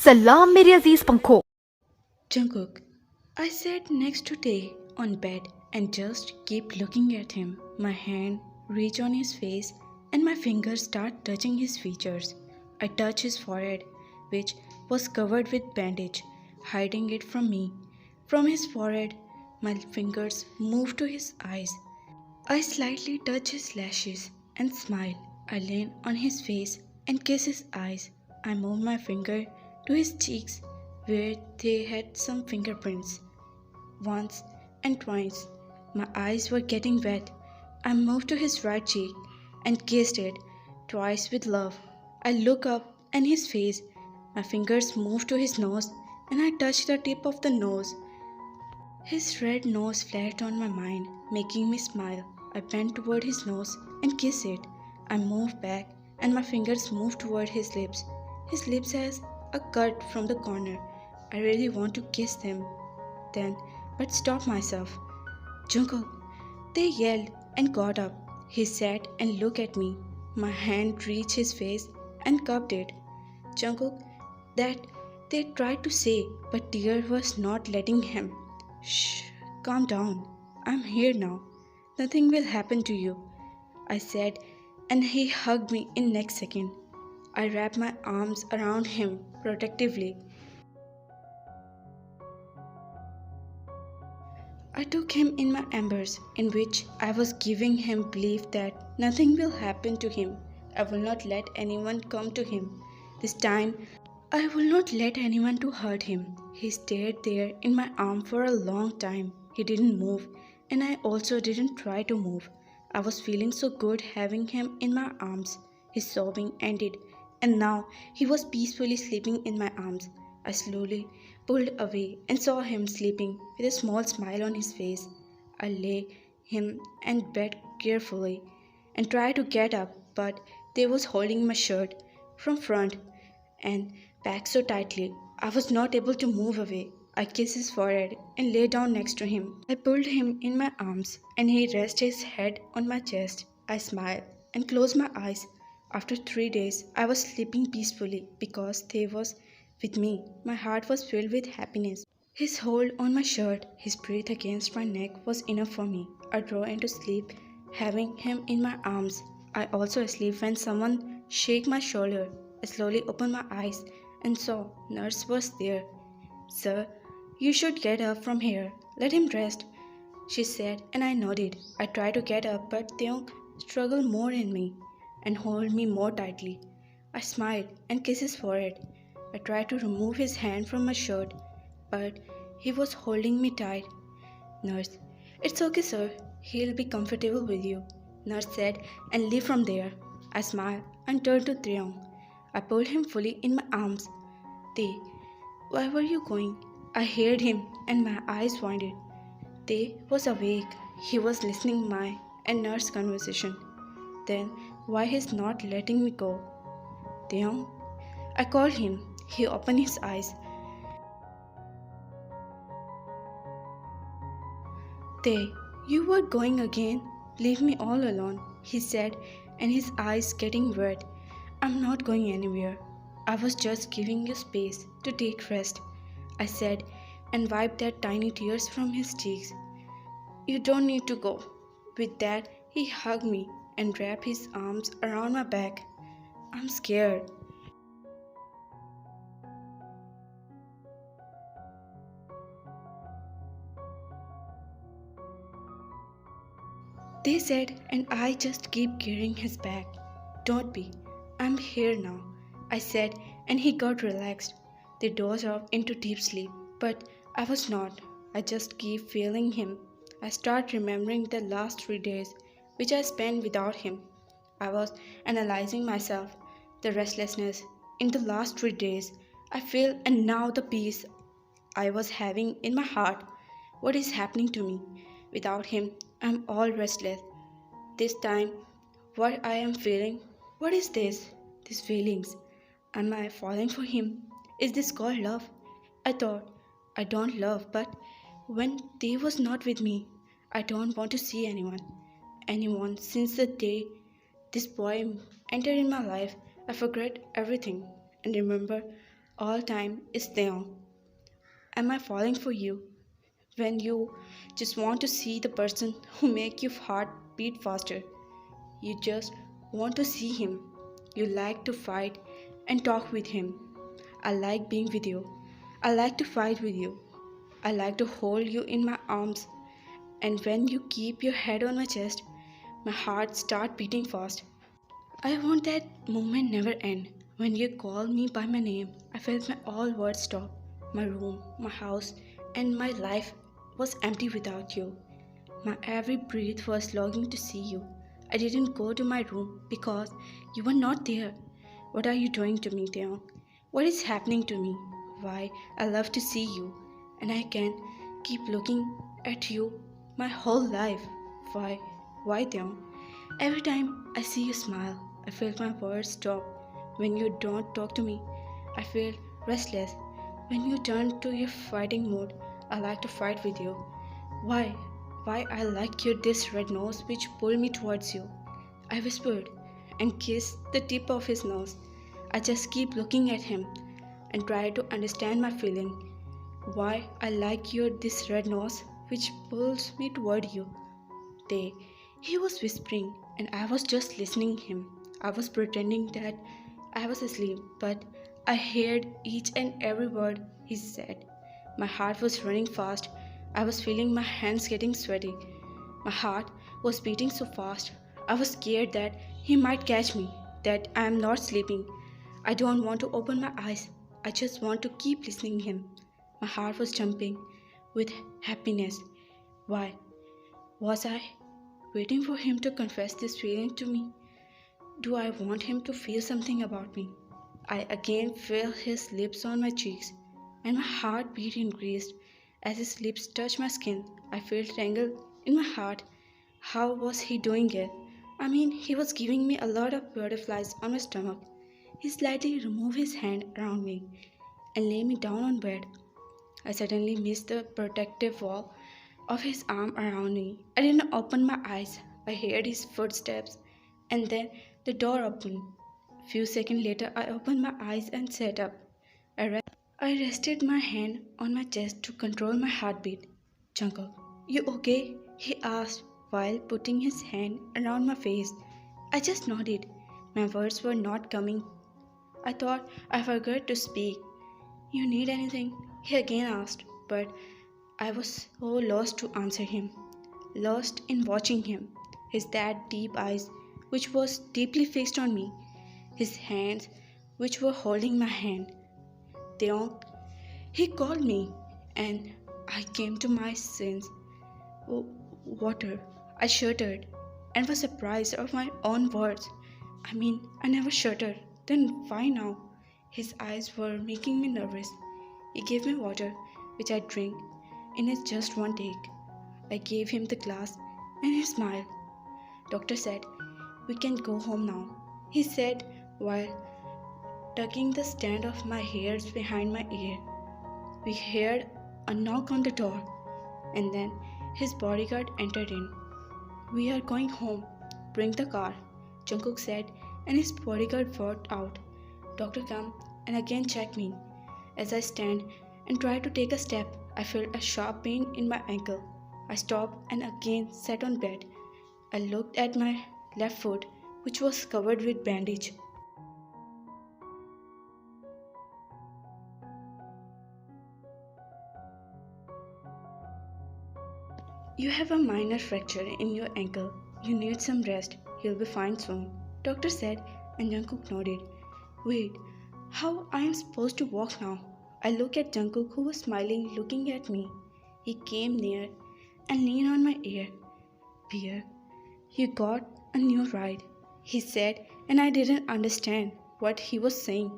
सलाम मेरे अजीज पंखों। Jungkook. I sat next to Tae on bed and just kept looking at him. My hand reached on his face and my fingers start touching his features. I touch his forehead, which was covered with bandage, hiding it from me. From his forehead, my fingers move to his eyes. I slightly touch his lashes and smile. I lean on his face and kiss his eyes. I move my finger to his cheeks where they had some fingerprints. Once and twice, my eyes were getting wet. I moved to his right cheek and kissed it twice with love. I look up and his face. My fingers move to his nose and I touch the tip of the nose. His red nose flashed on my mind, making me smile. I bent toward his nose and kissed it. I moved back and my fingers moved toward his lips. His lips has a cut from the corner. I really want to kiss them then, but stop myself. Jungkook, they yelled and got up. He sat and looked at me. My hand reached his face and cupped it. Jungkook, that they tried to say, but tear was not letting him. Shh, calm down. I'm here now. Nothing will happen to you, I said, and he hugged me in next second. I wrapped my arms around him protectively. I took him in my embers, in which I was giving him belief that nothing will happen to him. I will not let anyone come to him. This time, I will not let anyone to hurt him. He stayed there in my arm for a long time. He didn't move, and I also didn't try to move. I was feeling so good having him in my arms. His sobbing ended, and now he was peacefully sleeping in my arms. I slowly pulled away and saw him sleeping with a small smile on his face. I lay him in bed carefully and tried to get up, but they was holding my shirt from front and back so tightly I was not able to move away. I kissed his forehead and lay down next to him. I pulled him in my arms and he rested his head on my chest. I smiled and closed my eyes. After 3 days, I was sleeping peacefully because they was with me. My heart was filled with happiness. His hold on my shirt, his breath against my neck was enough for me. I drove into sleep, having him in my arms. I also asleep when someone shake my shoulder. I slowly opened my eyes and saw nurse was there. Sir, you should get up from here. Let him rest, she said, and I nodded. I tried to get up, but Theong struggled more in me and hold me more tightly. I smiled and kissed his forehead. I tried to remove his hand from my shirt, but he was holding me tight. Nurse, it's okay, sir. He'll be comfortable with you, nurse said, and leave from there. I smiled and turned to Theong. I pulled him fully in my arms. They, why were you going? I heard him and my eyes wandered. They was awake. He was listening my and nurse conversation. Then why he's not letting me go? Theon? I called him. He opened his eyes. They, you were going again? Leave me all alone, he said, and his eyes getting wet. I'm not going anywhere. I was just giving you space to take rest, I said, and wiped that tiny tears from his cheeks. You don't need to go. With that, he hugged me and wrapped his arms around my back. I'm scared. They said, and I just keep carrying his back. Don't be. I'm here now, I said, and he got relaxed. They dozed off into deep sleep, but I was not. I just keep feeling him. I start remembering the last 3 days which I spent without him. I was analyzing myself, the restlessness in the last 3 days I feel, and now the peace I was having in my heart. What is happening to me? Without him, I'm all restless. This time, what I am feeling? What is this? These feelings. Am I falling for him? Is this called love? I thought I don't love, but when they was not with me, I don't want to see anyone. Anyone since the day this boy entered in my life, I forget everything and remember all time is there. Am I falling for you? When you just want to see the person who make your heart beat faster. You just want to see him. You like to fight and talk with him. I like being with you. I like to fight with you. I like to hold you in my arms. And when you keep your head on my chest, my heart starts beating fast. I want that moment never end. When you call me by my name, I felt my all words stop. My room, my house, and my life was empty without you. My every breath was longing to see you. I didn't go to my room because you were not there. What are you doing to me, Theon? What is happening to me? Why I love to see you, and I can keep looking at you my whole life. Why? Why, Theon? Every time I see you smile, I feel my words stop. When you don't talk to me, I feel restless. When you turn to your fighting mode, I like to fight with you. Why? Why I like your this red nose which pulled me towards you? I whispered and kissed the tip of his nose. I just keep looking at him and try to understand my feeling. Why I like your this red nose which pulls me toward you. They, he was whispering and I was just listening him. I was pretending that I was asleep, but I heard each and every word he said. My heart was running fast. I was feeling my hands getting sweaty. My heart was beating so fast. I was scared that he might catch me, that I am not sleeping. I don't want to open my eyes. I just want to keep listening him. My heart was jumping with happiness. Why? Was I waiting for him to confess this feeling to me? Do I want him to feel something about me? I again felt his lips on my cheeks, and my heartbeat increased as his lips touched my skin. I felt tangled in my heart. How was he doing it? I mean, he was giving me a lot of butterflies on my stomach. He slightly removed his hand around me and lay me down on bed. I suddenly missed the protective wall of his arm around me. I didn't open my eyes. I heard his footsteps, and then the door opened. Few seconds later, I opened my eyes and sat up. I rested my hand on my chest to control my heartbeat. Jungkook, you okay? He asked while putting his hand around my face. I just nodded. My words were not coming. I thought I forgot to speak. You need anything? He again asked, but I was so lost to answer him. Lost in watching him. His that deep eyes, which was deeply fixed on me. His hands, which were holding my hand. Theon, he called me, and I came to my senses. Water. I shuddered and was surprised of my own words. I mean, I never shuddered. Then why now? His eyes were making me nervous. He gave me water, which I drank in just one take. I gave him the glass, and he smiled. Doctor said, "We can go home now," he said while tucking the stand of my hairs behind my ear. We heard a knock on the door, and then his bodyguard entered in. "We are going home. Bring the car," Jungkook said, and his bodyguard walked out. Doctor came and again checked me. As I stand and tried to take a step, I felt a sharp pain in my ankle. I stopped and again sat on bed. I looked at my left foot, which was covered with bandage. "You have a minor fracture in your ankle. You need some rest. You'll be fine soon," doctor said, and Jungkook nodded. "Wait, how I am supposed to walk now?" I looked at Jungkook, who was smiling, looking at me. He came near and leaned on my ear. "Pierre, you got a new ride," he said, and I didn't understand what he was saying.